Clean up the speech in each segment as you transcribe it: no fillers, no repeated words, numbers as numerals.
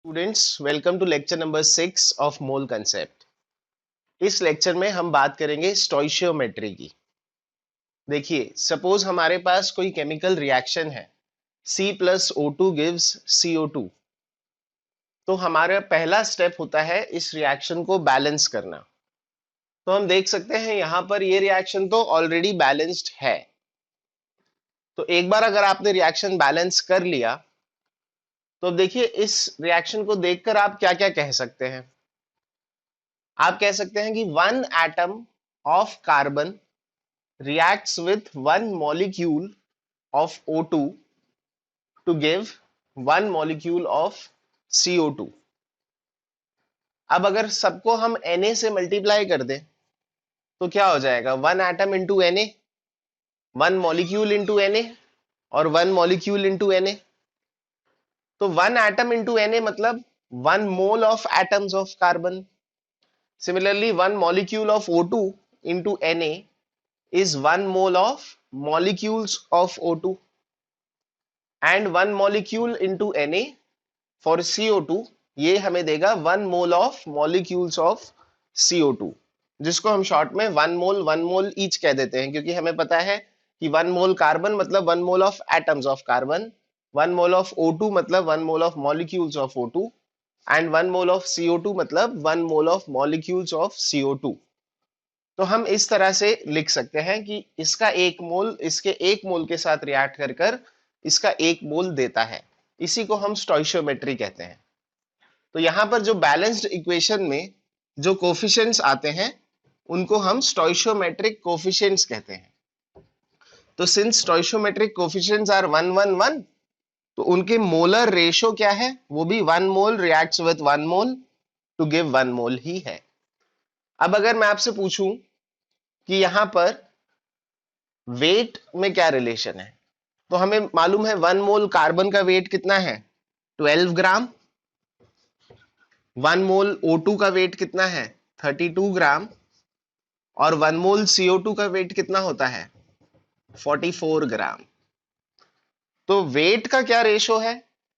Students, welcome to lecture number 6 of mole concept. इस lecture में हम बात करेंगे स्टोइशियोमेट्री की। देखिए, सपोज हमारे पास कोई केमिकल रिएक्शन है, C plus O2 gives CO2। तो हमारा पहला स्टेप होता है इस रिएक्शन को बैलेंस करना। तो हम देख सकते हैं यहाँ पर ये रिएक्शन तो ऑलरेडी बैलेंस्ड है। तो एक बार अगर आपने रिएक्शन बैलेंस कर लिया, तो अब देखिए इस रिएक्शन को देखकर आप क्या क्या कह सकते हैं। आप कह सकते हैं कि one atom of carbon reacts with one molecule of O2 to give one molecule of CO2। अब अगर सबको हम Na से मल्टीप्लाई कर दें तो क्या हो जाएगा, one atom into Na, one molecule into Na और वन मॉलिक्यूल इंटू Na। तो वन एटम इंटू Na मतलब one mole of atoms of carbon. Similarly one molecule of O2 into Na is one mole of molecules of O2 and one molecule into Na for CO2 ये हमें देगा one mole of molecules of CO2, जिसको हम short में one mole each कह देते हैं, क्योंकि हमें पता है कि वन मोल कार्बन मतलब one mole of atoms of carbon, one mole of O2 मतलब one mole of molecules of O2 and one mole of CO2 मतलब one mole of molecules of CO2। तो हम इस तरह से लिख सकते हैं कि इसका एक मोल इसके एक मोल के साथ रिएक्ट कर कर इसका एक मोल देता है। इसी को हम स्टोइशियोमेट्री कहते हैं। तो यहाँ पर जो बैलेंस्ड इक्वेशन में जो कोफिशिएंट्स आते हैं उनको हम स्टोइशियोमेट्रिक कोफिशिएंट्स कहते हैं। तो सिंस स्टोइशियोमेट्रिक कोफिशिएंट्स आर 1 1 1, तो उनके मोलर रेशो क्या है, वो भी one mole reacts with one mole to give one mole ही है। अब अगर मैं आपसे पूछूं कि यहां पर वेट में क्या रिलेशन है, तो हमें मालूम है वन मोल कार्बन का वेट कितना है, 12 ग्राम। वन मोल O2 का वेट कितना है, 32 ग्राम। और वन मोल CO2 का वेट कितना होता है, 44 ग्राम। तो वेट का क्या रेशो है,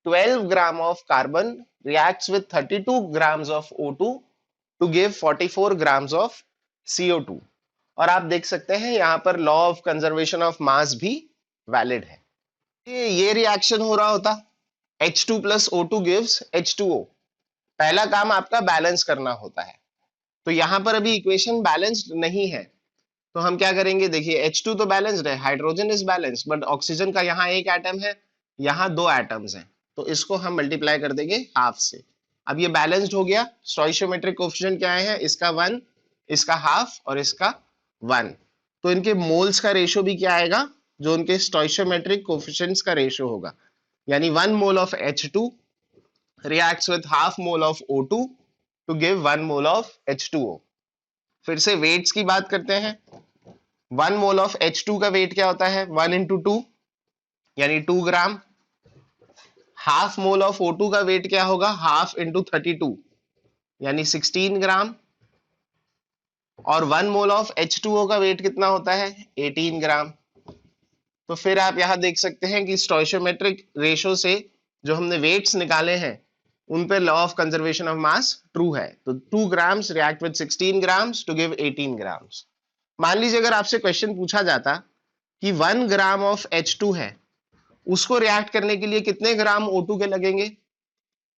12 gram of carbon reacts with 32 grams of O2 to give 44 grams of CO2। और आप देख सकते हैं यहां पर law of conservation of mass भी वैलिड है। ये रिएक्शन हो रहा होता, H2 plus O2 gives H2O। पहला काम आपका बैलेंस करना होता है। तो यहां पर अभी इक्वेशन बैलेंस्ड नहीं है, तो हम क्या करेंगे, देखिए H2 तो बैलेंस्ड है, hydrogen is balanced, but oxygen का यहाँ एक एटम है, यहाँ दो एटम्स हैं, तो इसको हम मल्टीप्लाई कर देंगे हाफ से। अब ये बैलेंस्ड हो गया। स्टोइशियोमेट्रिक कोफिशिएंट क्या है, इसका 1, इसका हाफ और इसका 1। तो इनके मोल्स का रेशो भी क्या आएगा, जो उनके स्टोइशियोमेट्रिक कोफिशिएंट्स का रेशो होगा, यानी 1 mole of H2 reacts with half mole of O2 to give 1 mole of H2O। फिर से वेट्स की बात करते हैं। 1 मोल ऑफ H2 का वेट क्या होता है, 1 इंटू 2 यानी 2 ग्राम। हाफ मोल ऑफ O2 का वेट क्या होगा, हाफ इंटू 32 यानी 16 ग्राम। और 1 मोल ऑफ H2O का वेट कितना होता है, 18 ग्राम। तो फिर आप यहां देख सकते हैं कि स्टोइशियोमेट्रिक रेशो से जो हमने वेट्स निकाले हैं उन पे law of conservation of mass true है। तो 2 grams react with 16 grams to give 18 grams. मान लीजिए अगर आपसे क्वेश्चन पूछा जाता कि 1 ग्राम ऑफ H2 है, उसको रिएक्ट करने के लिए कितने ग्राम O2 के लगेंगे,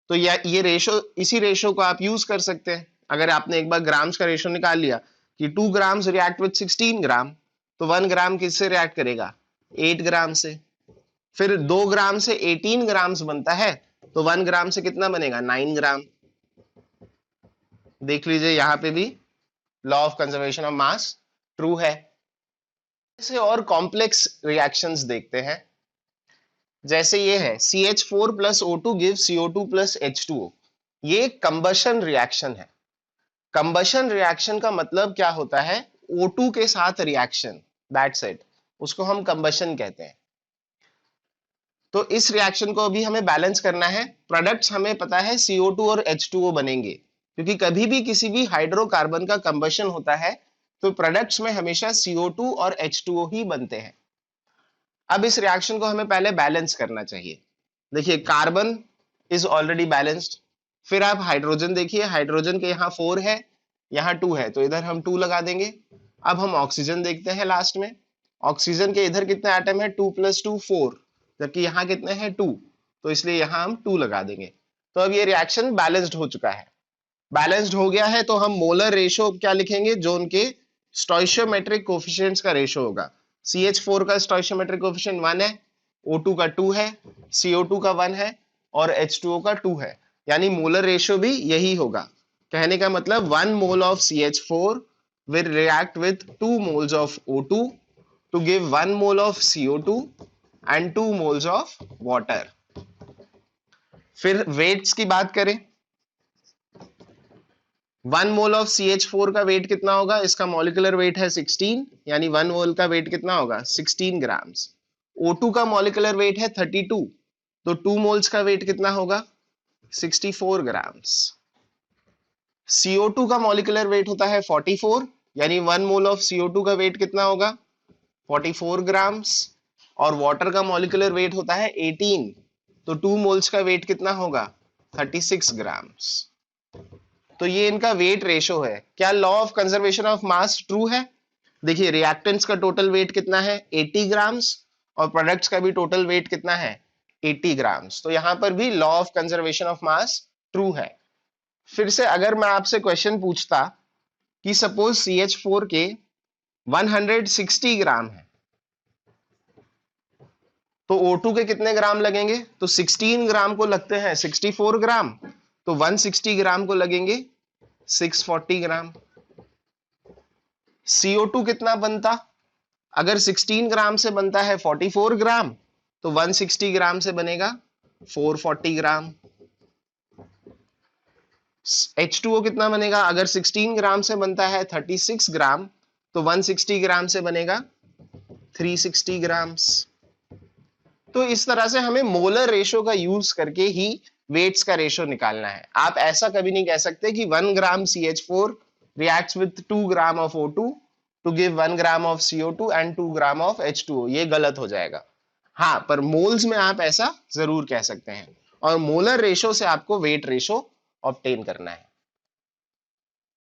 तो ये रेशो, इसी रेशो को आप यूज कर सकते हैं। अगर आपने एक बार ग्राम्स का रेशो निकाल लिया कि 2 ग्राम्स रिएक्ट विद 16 ग्राम, तो 1 ग्राम किससे रिएक्ट करेगा, 8 ग्राम से। फिर 2 ग्राम से 18 ग्राम्स बनता है, तो 1 ग्राम से कितना बनेगा, 9 ग्राम। देख लीजिए यहां पे भी law of conservation of mass true है। ऐसे और कॉम्प्लेक्स रिएक्शंस देखते हैं, जैसे ये है CH4 plus O2 give CO2 plus H2O। ये कंबशन रिएक्शन है। कंबशन रिएक्शन का मतलब क्या होता है, O2 के साथ रिएक्शन, दैट्स इट, उसको हम कंबशन कहते हैं। तो इस रिएक्शन को अभी हमें बैलेंस करना है। प्रोडक्ट्स हमें पता है CO2 और H2O बनेंगे, क्योंकि कभी भी किसी भी हाइड्रोकार्बन का कंबशन होता है तो प्रोडक्ट्स में हमेशा CO2 और H2O ही बनते हैं। अब इस रिएक्शन को हमें पहले बैलेंस करना चाहिए। देखिए कार्बन इज ऑलरेडी बैलेंस्ड, फिर आप हाइड्रोजन देखिए, हाइड्रोजन के यहाँ 4 है, यहाँ 2 है, तो इधर हम 2 लगा देंगे। अब हम ऑक्सीजन देखते हैं लास्ट में। ऑक्सीजन के इधर कितने एटम है, 2 + 2 4, जबकि यहाँ कितने हैं 2, तो इसलिए यहाँ हम 2 लगा देंगे। तो अब ये रिएक्शन बैलेंस्ड हो चुका है। बैलेंस्ड हो गया है तो हम मोलर रेशो क्या लिखेंगे, जो उनके स्टोइशियोमेट्रिक कोफिशिएंट्स का रेशो होगा। CH4 का स्टोइशियोमेट्रिक कोफिशिएंट 1 है, O2 का 2 है, CO2 का 1 है और H2O का 2 है, यानी मोलर रेशो भी यही होगा। कहने का मतलब 1 mole of CH4 will react with 2 moles of O2 to give 1 mole of CO2 and 2 moles of water। फिर वेट्स की बात करें, 1 मोल ऑफ CH4 का वेट कितना होगा, इसका मॉलिक्यूलर वेट है 16, यानी 1 मोल का वेट कितना होगा 16 ग्राम्स। O2 का मॉलिक्यूलर वेट है 32, तो 2 मोल्स का वेट कितना होगा 64 ग्राम्स। CO2 का मॉलिक्यूलर वेट होता है 44, यानी 1 मोल ऑफ CO2 का वेट कितना होगा 44 ग्राम्स। और वाटर का मॉलिक्यूलर वेट होता है 18, तो 2 मोल्स का वेट कितना होगा 36 ग्राम्स। तो ये इनका वेट रेशो है। क्या law of conservation of mass true है? देखिए रिएक्टेंट्स का टोटल वेट कितना है 80 ग्राम्स और प्रोडक्ट्स का भी टोटल वेट कितना है 80 ग्राम्स, तो यहां पर भी law of conservation of mass true है। फिर से अगर मैं आपसे क्वेश्चन पूछता कि सपोज CH4 के 160 ग्राम है, तो O2 के कितने ग्राम लगेंगे, तो 16 ग्राम को लगते हैं 64 ग्राम, तो 160 ग्राम को लगेंगे 640 ग्राम। CO2 कितना बनता, अगर 16 ग्राम से बनता है 44 ग्राम, तो 160 ग्राम से बनेगा 440 ग्राम। H2O कितना बनेगा, अगर 16 ग्राम से बनता है 36 ग्राम, तो 160 ग्राम से बनेगा 360 ग्राम्स। तो इस तरह से हमें मोलर रेशो का यूज करके ही वेट्स का रेशो निकालना है। आप ऐसा कभी नहीं कह सकते कि 1 ग्राम CH4 reacts with 2 gram of O2 to give 1 gram of CO2 and 2 gram of H2O, ये गलत हो जाएगा। हाँ, पर मोल्स में आप ऐसा जरूर कह सकते हैं, और मोलर रेशो से आपको वेट रेशो ऑब्टेन करना है।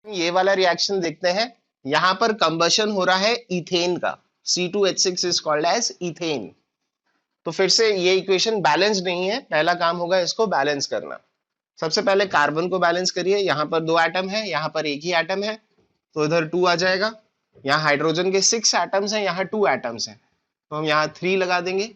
ये वाला रिएक्शन देखते हैं, यहां पर कंबशन हो रहा है इथेन का, C2H6 is called as ethane. तो फिर से ये इक्वेशन बैलेंस नहीं है, पहला काम होगा इसको बैलेंस करना। सबसे पहले कार्बन को बैलेंस करिए, यहाँ पर 2 एटम है, यहाँ पर एक ही एटम है, तो इधर 2 आ जाएगा। यहाँ हाइड्रोजन के 6 एटम्स हैं, यहाँ 2 एटम्स हैं, तो हम यहाँ 3 लगा देंगे।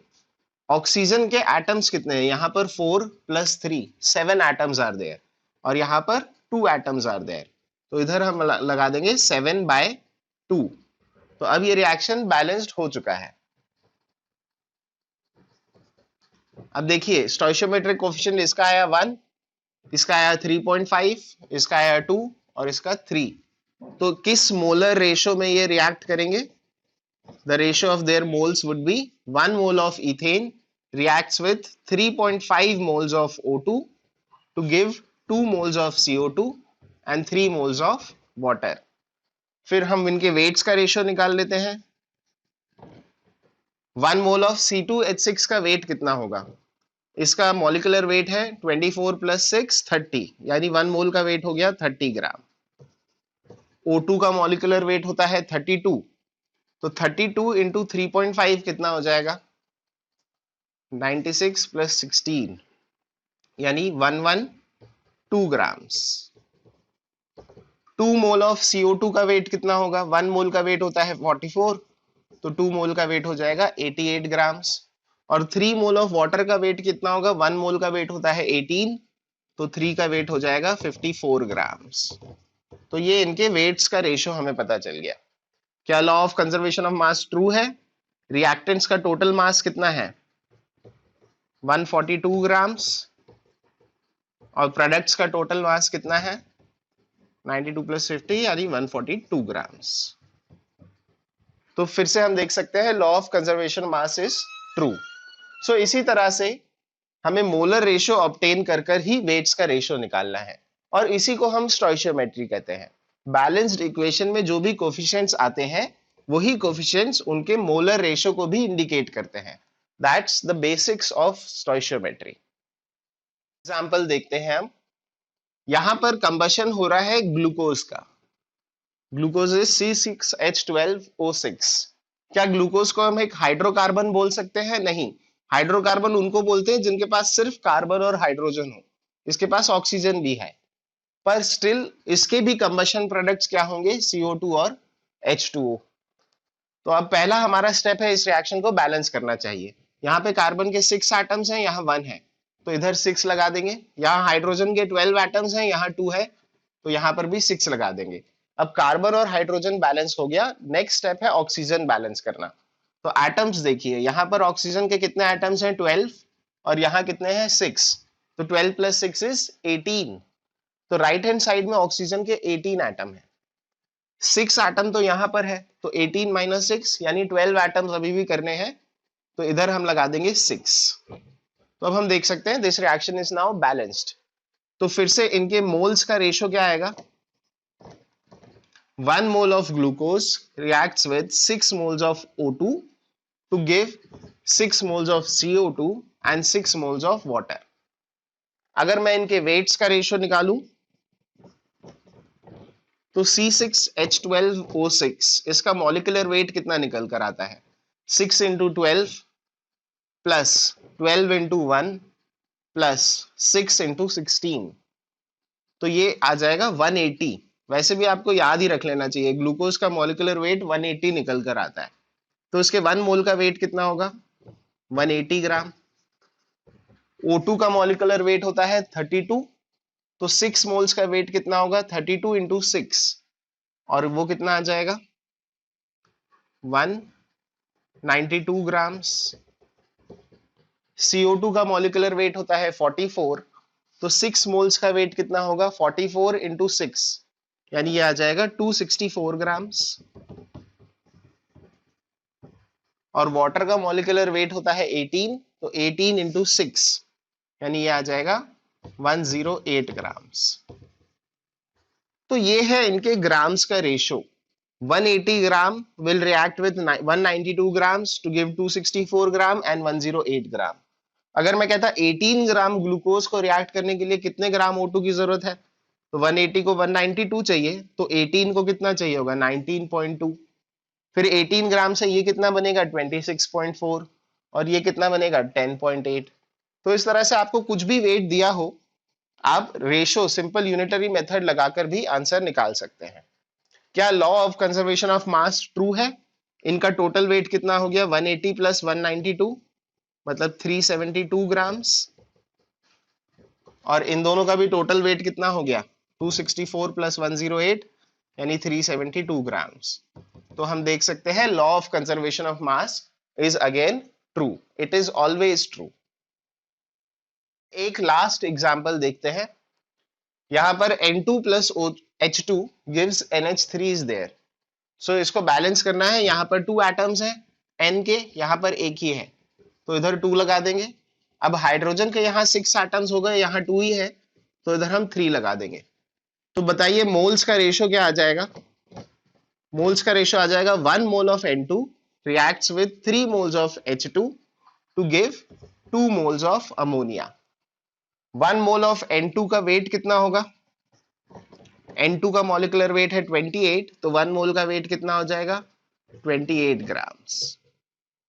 ऑक्सीजन के एटम्स कितने हैं, यहाँ पर 4 + 3 7 एटम्स आर देयर, और यहाँ पर 2 एटम्स आर देयर, तो इधर हम लगा देंगे 7/2। तो अब ये रिएक्शन बैलेंस्ड हो चुका है। अब देखिए स्टोइशियोमेट्रिक कोफिशिएंट इसका आया 1, इसका आया 3.5, इसका आया 2 और इसका 3। तो किस मोलर रेशो में ये रिएक्ट करेंगे? The ratio of their moles would be 1 mole of ethane reacts with 3.5 moles of O2 to give 2 moles of CO2 and 3 moles of water। फिर हम इनके वेट्स का रेशो निकाल लेते हैं। 1 मोल ऑफ C2H6 का वेट कितना होगा, इसका मॉलिक्यूलर वेट है 24 + 6 30, यानी 1 मोल का वेट हो गया 30 ग्राम। O2 का मॉलिक्यूलर वेट होता है 32, तो 32 इंटू 3.5 कितना हो जाएगा 96 + 16, यानी 112 ग्राम्स। 2 मोल ऑफ CO2 का वेट कितना होगा, 1 मोल का वेट होता है 44, तो 2 मोल का वेट हो जाएगा 88 ग्राम्स। और 3 मोल ऑफ वाटर का वेट कितना होगा, 1 मोल का वेट होता है 18, तो 3 का वेट हो जाएगा 54 ग्राम्स। तो ये इनके वेट्स का रेशो हमें पता चल गया। क्या law of conservation of mass true है? रिएक्टेंट्स का टोटल मास कितना है 142 ग्राम्स, और प्रोडक्ट्स का टोटल मास कितना है 92 + 50, यानी 142 ग्राम्स। तो फिर से हम देख सकते हैं law of conservation mass is true. So इसी तरह से हमें मोलर रेशो ऑब्टेन कर ही वेट्स का रेशो निकालना है, और इसी को हम स्टोइशियोमेट्री कहते हैं। बैलेंस्ड इक्वेशन में जो भी कोफिशिएंट्स आते हैं, वही कोफिशिएंट्स उनके मोलर रेशो को भी इंडिकेट करते हैं। That's the basics of stoichiometry. Example देखते हैं हम। यहां पर कंबशन हो रहा है ग्लूकोज का। Glucose is C6H12O6। क्या ग्लूकोज को हम एक हाइड्रोकार्बन बोल सकते हैं? नहीं। हाइड्रोकार्बन उनको बोलते हैं जिनके पास सिर्फ कार्बन और हाइड्रोजन हो, इसके पास ऑक्सीजन भी है, पर स्टिल इसके भी कंबशन प्रोडक्ट्स क्या होंगे? CO2 और H2O। तो अब पहला हमारा स्टेप है, इस रिएक्शन को बैलेंस करना चाहिए। यहाँ पे कार्बन के 6 एटम्स हैं, यहाँ 1 है, तो इधर 6 लगा देंगे। यहाँ हाइड्रोजन के 12 एटम्स हैं, यहाँ 2 है, तो यहाँ पर भी 6 लगा देंगे। अब कार्बन और हाइड्रोजन बैलेंस हो गया। नेक्स्ट स्टेप है ऑक्सीजन बैलेंस करना। तो एटम्स देखिए, यहाँ पर ऑक्सीजन के कितने एटम्स हैं? 12, और यहाँ कितने हैं? 6। तो 12 + 6 इज 18। तो राइट हैंड साइड में ऑक्सीजन के 18 एटम है। 6 एटम तो यहाँ पर है, तो 18 - 6 यानी 12 एटम्स अभी भी करने हैं, तो इधर हम लगा देंगे 6। तो अब हम देख सकते हैं this reaction is now balanced. तो फिर से इनके मोल्स का रेशियो क्या आएगा? 1 mole of glucose reacts with 6 moles of O2 to give 6 moles of CO2 and 6 moles of water। अगर मैं इनके वेट्स का रेशियो निकालूं तो C6H12O6 इसका मॉलिक्यूलर वेट कितना निकल कर आता है? 6 × 12 प्लस 12 × 1 प्लस 6 × 16, तो ये आ जाएगा 180। वैसे भी आपको याद ही रख लेना चाहिए, ग्लूकोज का मॉलिक्यूलर वेट 180 निकल कर आता है, तो इसके 1 मोल का वेट कितना होगा? 180 ग्राम। O2 का मॉलिक्यूलर वेट होता है 32, तो 6 मोल्स का वेट कितना होगा? 32 × 6, और वो कितना आ जाएगा? 192 ग्राम्स। CO2 का मॉलिक्यूलर वेट होता है 44, तो 6 मोल्स का वेट कितना होगा? 44 × 6, यानी ये आ जाएगा 264 ग्राम्स। और वाटर का मॉलिक्यूलर वेट होता है 18, तो 18 × 6, यानी ये आ जाएगा 108 ग्राम्स। तो ये है इनके ग्राम्स का ratio. 180 gram will react with 192 grams to give 264 gram and 108 ग्राम। अगर मैं कहता 18 ग्राम ग्लूकोज को रिएक्ट करने के लिए कितने ग्राम O2 की जरूरत है? तो 180 को 192 चाहिए, तो 18 को कितना चाहिए होगा? 19.2। फिर 18 ग्राम से ये कितना बनेगा? 26.4, और ये कितना बनेगा? 10.8। तो इस तरह से आपको कुछ भी वेट दिया हो, आप रेशो सिंपल यूनिटरी मेथड लगाकर भी आंसर निकाल सकते हैं। क्या law of conservation of mass true है? इनका टोटल वेट कितना हो गया? 180 + 192 मतलब 372 ग्राम्स, और इन दोनों का भी टोटल वेट कितना हो गया? 264 + 108 यानी 372 ग्राम्स। तो हम देख सकते हैं law of conservation of mass is again true, it is always true. एक लास्ट एग्जांपल देखते हैं। यहां पर N2 + H2 gives NH3 is there। सो इसको बैलेंस करना है। यहाँ पर 2 एटम्स हैं N के, यहाँ पर एक ही है, तो इधर 2 लगा देंगे। अब हाइड्रोजन के यहाँ 6 एटम्स हो गए, यहाँ 2 ही है, तो इधर हम 3 लगा देंगे। तो बताइए मोल्स का रेशियो क्या आ जाएगा? मोल्स का रेशियो आ जाएगा 1 mole of N2 reacts with 3 moles of H2 to give 2 moles of ammonia। 1 mole of N2 का वेट कितना होगा? N2 का मॉलिक्यूलर वेट है 28, तो 1 मोल का वेट कितना हो जाएगा? 28 ग्राम्स।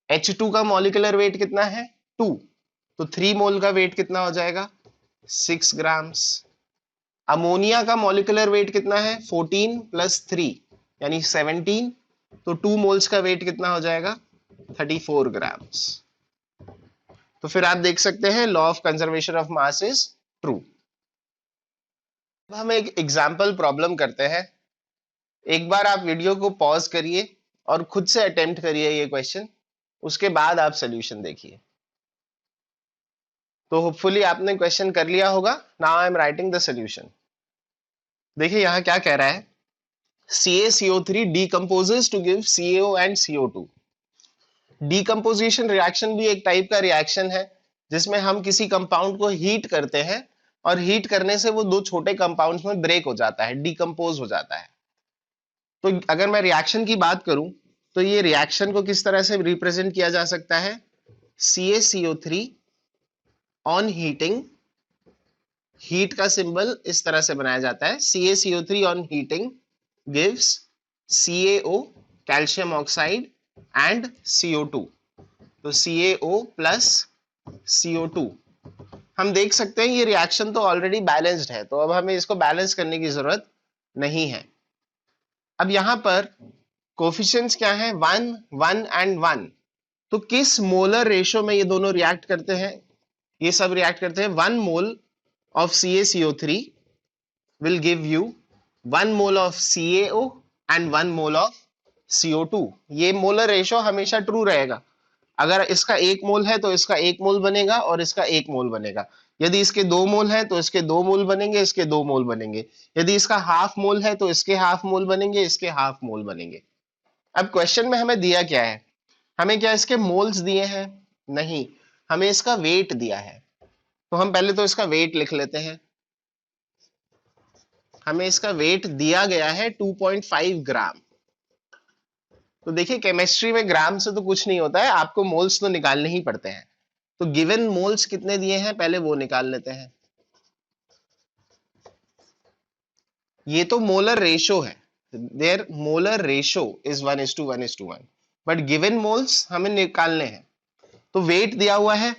H2 का मॉलिक्यूलर वेट कितना है? 2, तो 3 मोल का वेट कितना हो जाएगा? 6 ग्राम्स। अमोनिया का मॉलिक्यूलर वेट कितना है? 14 + 3 यानी 17, तो 2 मोल्स का वेट कितना हो जाएगा? 34 ग्राम्स। तो फिर आप देख सकते हैं law of conservation of mass is true. अब हम एक एग्जाम्पल प्रॉब्लम करते हैं। एक बार आप वीडियो को पॉज करिए और खुद से अटेम्प्ट करिए ये क्वेश्चन, उसके बाद आप सोल्यूशन देखिए। तो होपफुली आपने क्वेश्चन कर लिया होगा। Now I am writing the solution. देखिए यहां क्या कह रहा है, CaCO3 decomposes to give CaO and CO2। Decomposition reaction भी एक टाइप का रिएक्शन है जिसमें हम किसी कंपाउंड को हीट करते हैं, और हीट करने से वो 2 छोटे कंपाउंड्स में ब्रेक हो जाता है, डीकम्पोज हो जाता है। तो अगर मैं रिएक्शन की बात करूं तो ये रिएक्शन को किस तरह से रिप्रेजेंट किया जा सकता है? CaCO3 ऑन हीटिंग हीट का सिंबल इस तरह से बनाया जाता है, CaCO3 on heating gives CaO calcium oxide and CO2। तो CaO प्लस CO2, हम देख सकते हैं ये रिएक्शन तो ऑलरेडी बैलेंस्ड है, तो अब हमें इसको बैलेंस करने की जरूरत नहीं है। अब यहां पर कोफिशिएंट्स क्या है, 1 1 एंड 1। तो किस मोलर रेशो में ये दोनों रिएक्ट करते हैं, ये सब रिएक्ट करते हैं 1 mole of CaCO3 will give you 1 mole of CaO and 1 mole of CO2। ये मोलर रेशो हमेशा ट्रू रहेगा, अगर इसका 1 मोल है तो इसका 1 मोल बनेगा और इसका 1 मोल बनेगा। यदि इसके 2 मोल है तो इसके 2 मोल बनेंगे, इसके 2 मोल बनेंगे। यदि इसका हाफ मोल है तो इसके हाफ मोल बनेंगे, इसके हाफ मोल बनेंगे। अब क्वेश्चन में हमें दिया क्या है, हमें क्या इसके मोल्स दिए हैं, नहीं, हमें इसका वेट दिया है। तो हम पहले तो इसका वेट लिख लेते हैं। हमें इसका वेट दिया गया है 2.5 ग्राम। तो देखिए केमिस्ट्री में ग्राम से तो कुछ नहीं होता है, आपको मोल्स तो निकालने ही पड़ते हैं। तो गिवन मोल्स कितने दिए हैं पहले वो निकाल लेते हैं। ये तो मोलर रेशो है, there molar ratio is 1:1:1, but given moles हमें निकालने हैं। तो वेट दिया हुआ है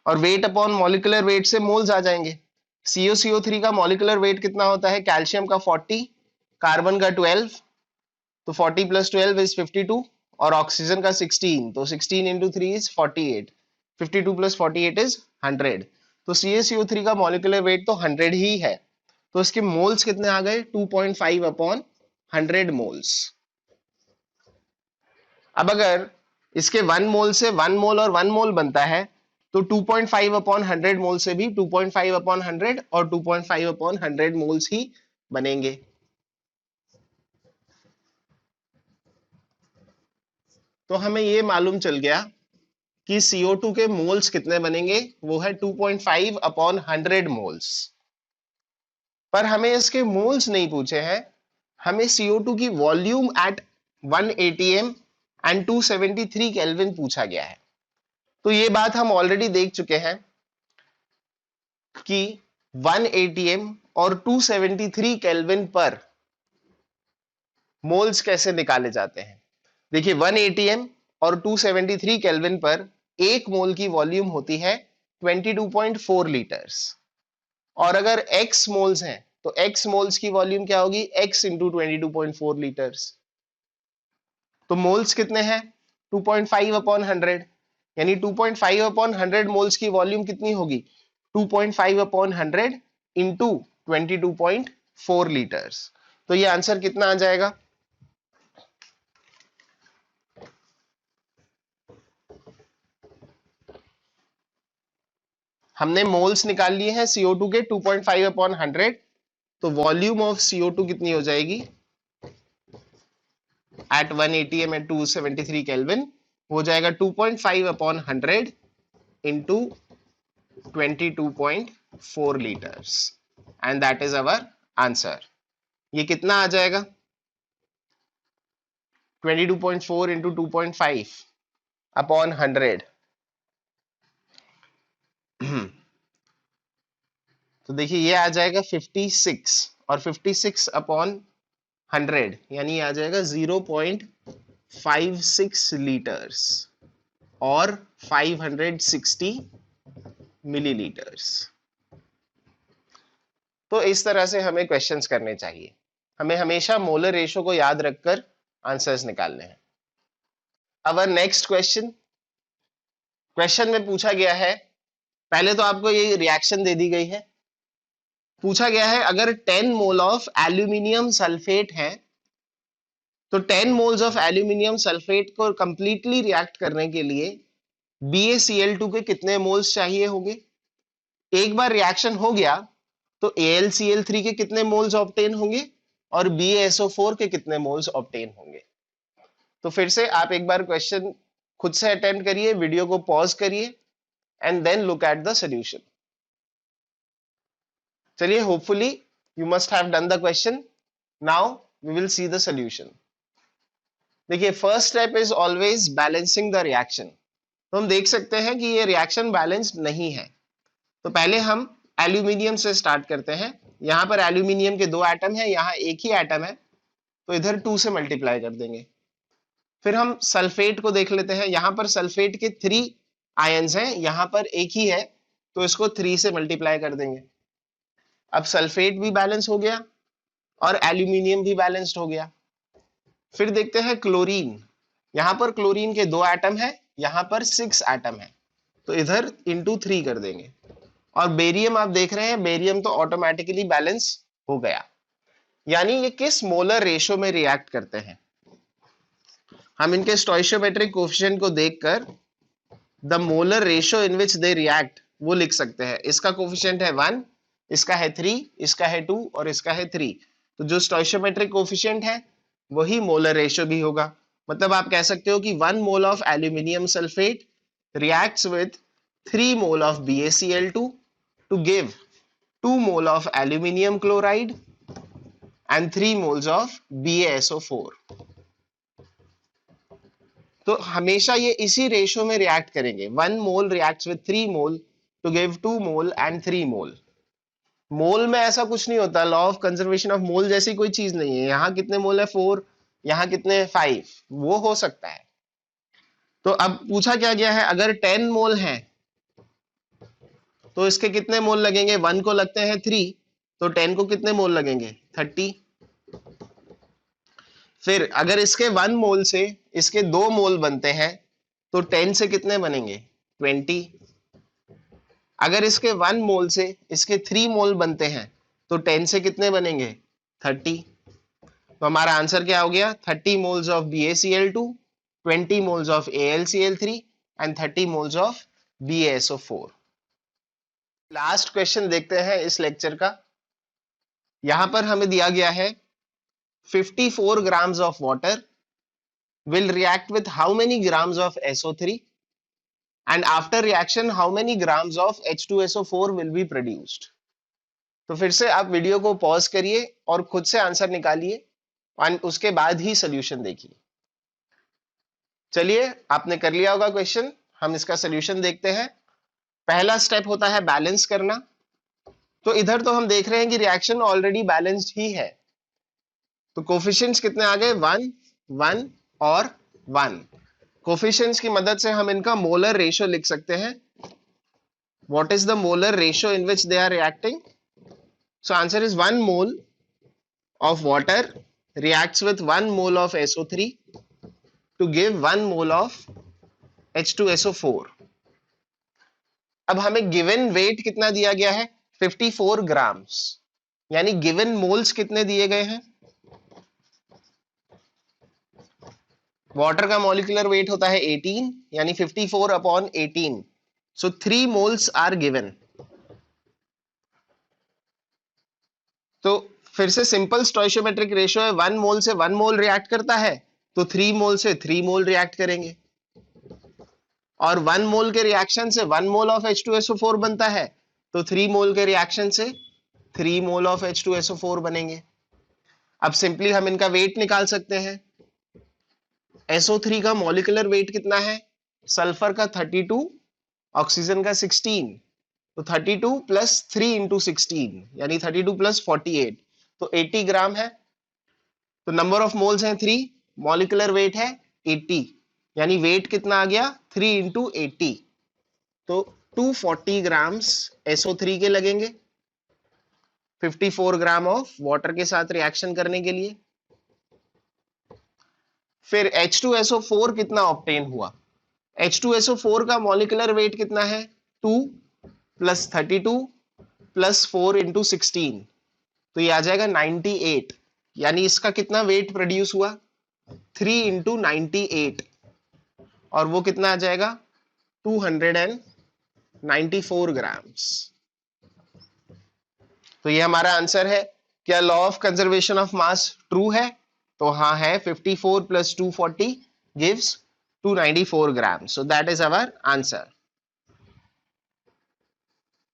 और वेट अपॉन मॉलिक्यूलर वेट से मोल्स आ जाएंगे। CuCO3 का मॉलिक्यूलर वेट कितना होता है, कैल्शियम का 40, कार्बन का 12, तो 40 प्लस 12 इज 52, और ऑक्सीजन का 16, तो 16 इंटू 3 इज 48, 52 प्लस 48 इज 100। तो CaCO3 का मॉलिक्यूलर वेट तो 100 ही है, तो इसके मोल्स कितने आ गए, 2.5 अपॉन 100 मोल्स। अब अगर इसके 1 मोल से 1 मोल और 1 मोल बनता है, तो 2.5 अपॉन 100 मोल से भी 2.5 अपॉन 100 और 2.5 अपॉन 100 मोल्स ही बनेंगे। तो हमें ये मालूम चल गया कि CO2 के मोल्स कितने बनेंगे, वो है 2.5 अपॉन 100 मोल्स। पर हमें इसके मोल्स नहीं पूछे हैं, हमें CO2 की volume at 1 atm and 273 kelvin पूछा गया है। तो ये बात हम ऑलरेडी देख चुके हैं कि 1 atm और 273 केल्विन पर मोल्स कैसे निकाले जाते हैं। देखिए 1 atm और 273 केल्विन पर एक मोल की वॉल्यूम होती है 22.4 लीटर्स, और अगर x मोल्स हैं तो x मोल्स की वॉल्यूम क्या होगी, x इंटू 22.4 लीटर्स। तो मोल्स कितने हैं, 2.5 अपॉन 100, यानी 2.5 अपॉन 100 मोल्स की वॉल्यूम कितनी होगी, 2.5 अपॉन 100 इंटू 22.4 लीटर्स। तो ये आंसर कितना आ जाएगा, हमने मोल्स निकाल लिए हैं CO2 के 2.5 अपॉन 100, तो वॉल्यूम ऑफ CO2 कितनी हो जाएगी एट 1 atm एट 273 केल्विन, हो जाएगा 2.5 upon 100 into 22.4 litres, and that is our answer. ये कितना आ जाएगा, 22.4 इंटू 2.5 अपॉन 100। तो देखिए ये आ जाएगा 56, और 56 अपॉन 100 यानी आ जाएगा 0.56 लीटर्स और 560 मिलीलीटर्स। तो इस तरह से हमें क्वेश्चंस करने चाहिए, हमें हमेशा मोलर रेशो को याद रखकर आंसर्स निकालने हैं। अवर नेक्स्ट क्वेश्चन, क्वेश्चन में पूछा गया है, पहले तो आपको ये रिएक्शन दे दी गई है, पूछा गया है अगर 10 मोल ऑफ एल्यूमिनियम सल्फेट है तो 10 मोल्स ऑफ एल्यूमिनियम सल्फेट को कंप्लीटली रिएक्ट करने के लिए BaCl2 के कितने मोल्स चाहिए होंगे। एक बार रिएक्शन हो गया तो AlCl3 के कितने मोल्स ऑब्टेन होंगे और BaSO4 के कितने मोल्स ऑब्टेन होंगे। तो फिर से आप एक बार क्वेश्चन खुद से अटेम्प्ट करिए, वीडियो को पॉज करिए and then look at the solution. चलिए, hopefully you must have done the question, now we will see the solution. देखिए first step is always balancing the reaction. तो हम देख सकते हैं कि ये रिएक्शन बैलेंस्ड नहीं है, तो पहले हम एल्यूमिनियम से स्टार्ट करते हैं। यहाँ पर एल्यूमिनियम के 2 एटम है, यहाँ एक ही एटम है, तो इधर 2 से मल्टीप्लाई कर देंगे। फिर हम सल्फेट को देख लेते हैं। यहाँ पर सल्फेट के 3 आयंस हैं, यहाँ पर एक ही है, तो इसको 3 से मल्टीप्लाई कर देंगे। अब सल्फेट भी बैलेंस हो गया और एल्यूमिनियम भी बैलेंस्ड हो गया। फिर देखते हैं क्लोरीन। यहाँ पर क्लोरीन के 2 एटम है, यहाँ पर 6 एटम है, तो इधर इंटू 3 कर देंगे। और बेरियम आप देख रहे हैं, बेरियम तो ऑटोमेटिकली बैलेंस हो गया। यानी ये किस मोलर रेशो में रिएक्ट करते हैं? हम इनके स्टोइशियोमेट्रिक कोफिशिएंट को देखकर the molar ratio in which they react वो लिख सकते हैं। इसका कोफिशिएंट है 1, इसका है 3, इसका है 2 और इसका है 3। तो जो स्टोइशियोमेट्रिक कोफिशिएंट है वही मोलर रेशो भी होगा। मतलब आप कह सकते हो कि 1 mole of aluminium sulphate reacts with 3 mole of BaCl2 to give 2 mole of aluminium chloride and 3 moles of BaSO4। तो हमेशा ये इसी रेशो में रिएक्ट करेंगे। 1 mole reacts with 3 mole to give 2 mole and 3 mole. Mole में ऐसा कुछ नहीं होता, law of conservation of mole जैसी कोई चीज नहीं है। यहाँ कितने मोल है 4, यहाँ कितने 5, वो हो सकता है। तो अब पूछा क्या गया है, अगर 10 मोल है तो इसके कितने मोल लगेंगे? 1 को लगते हैं 3, तो 10 को कितने मोल लगेंगे? 30। फिर अगर इसके 1 मोल से इसके 2 मोल बनते हैं तो 10 से कितने बनेंगे? 20। अगर इसके 1 मोल से इसके 3 मोल बनते हैं तो 10 से कितने बनेंगे? 30। तो हमारा आंसर क्या हो गया? 30 moles of BaCl2, 20 moles of AlCl3 and 30 moles of BaSO4। Last question देखते हैं इस लेक्चर का। यहां पर हमें दिया गया है 54 grams of water will react with how many grams of SO3 and after reaction how many grams of H2SO4 will be produced। तो फिर से आप वीडियो को पॉज करिए और खुद से आंसर निकालिए और उसके बाद ही सॉल्यूशन देखिए। चलिए, आपने कर लिया होगा क्वेश्चन, हम इसका सॉल्यूशन देखते हैं। पहला स्टेप होता है बैलेंस करना। तो इधर तो हम देख रहे हैं कि रिएक्शन ऑलरेडी बैलेंस्ड ही है, तो कोफिशिएंट्स कितने आ गए? 1, 1 और 1। कोफिशिएंट्स की मदद से हम इनका मोलर रेशियो लिख सकते हैं। What is the molar ratio in which they are reacting? So answer is 1 mole of water reacts with 1 mole of SO3 to give 1 mole of H2SO4। अब हमें गिवन वेट कितना दिया गया है? 54 ग्राम्स। यानी गिवन मोल्स कितने दिए गए हैं? वाटर का मॉलिक्यूलर वेट होता है 18, यानी 54 upon 18। So 3 moles are given. तो फिर से सिंपल स्टोइशियोमेट्रिक रेशियो है, 1 मोल से 1 मोल रिएक्ट करता है तो 3 मोल से 3 मोल रिएक्ट करेंगे, और 1 मोल के रिएक्शन से 1 मोल ऑफ H2SO4 बनता है तो 3 मोल के रिएक्शन से 3 मोल ऑफ H2SO4 बनेंगे। अब सिंपली हम इनका वेट निकाल सकते हैं। SO3 का मॉलिक्यूलर वेट कितना है? सल्फर का 32, ऑक्सीजन का 16, तो 32 प्लस 3 इंटू 16 यानी 32 प्लस 48, तो 80 ग्राम है। तो नंबर ऑफ मोल्स हैं 3, मॉलिक्यूलर वेट है 80, यानी वेट कितना आ गया? 3 इंटू 80, तो 240 ग्राम्स SO3 के लगेंगे 54 ग्राम ऑफ वाटर के साथ रिएक्शन करने के लिए। फिर H2SO4 कितना ऑब्टेन हुआ? H2SO4 का मॉलिक्यूलर वेट कितना है? 2 प्लस 32 प्लस 4 इंटू 16, तो ये आ जाएगा 98। यानी इसका कितना वेट प्रोड्यूस हुआ? 3 इंटू 98, और वो कितना आ जाएगा? 294 ग्राम्स। तो ये हमारा आंसर है। क्या law of conservation of mass true है? तो हाँ है। 54 plus 240 gives 294 gram. So that is our answer.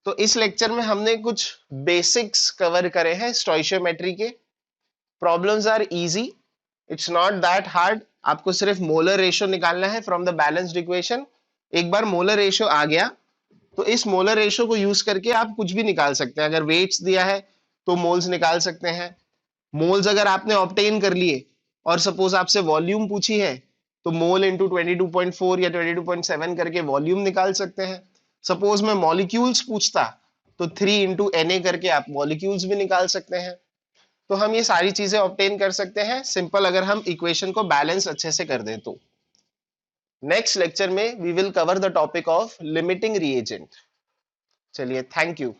तो इस लेक्चर में हमने कुछ बेसिक्स कवर करे हैं स्टोइशियोमेट्री के। Problems are easy, it's not that hard. आपको सिर्फ मोलर रेशियो निकालना है फ्रॉम द बैलेंस्ड इक्वेशन। एक बार मोलर रेशियो आ गया तो इस मोलर रेशो को यूज करके आप कुछ भी निकाल सकते हैं। अगर वेट्स दिया है तो मोल्स निकाल सकते हैं। मोल्स अगर आपने ऑब्टेन कर लिए और सपोज आपसे वॉल्यूम पूछी है तो मोल इंटू 22.4 या 22.7 करके वॉल्यूम निकाल सकते हैं। सपोज मैं मॉलिक्यूल्स पूछता तो 3 इंटू एन ए करके आप मॉलिक्यूल्स भी निकाल सकते हैं। तो हम ये सारी चीजें ऑब्टेन कर सकते हैं सिंपल, अगर हम इक्वेशन को बैलेंस अच्छे से कर दें तो। नेक्स्ट लेक्चर में we will cover the topic of limiting reagent. चलिए, थैंक यू।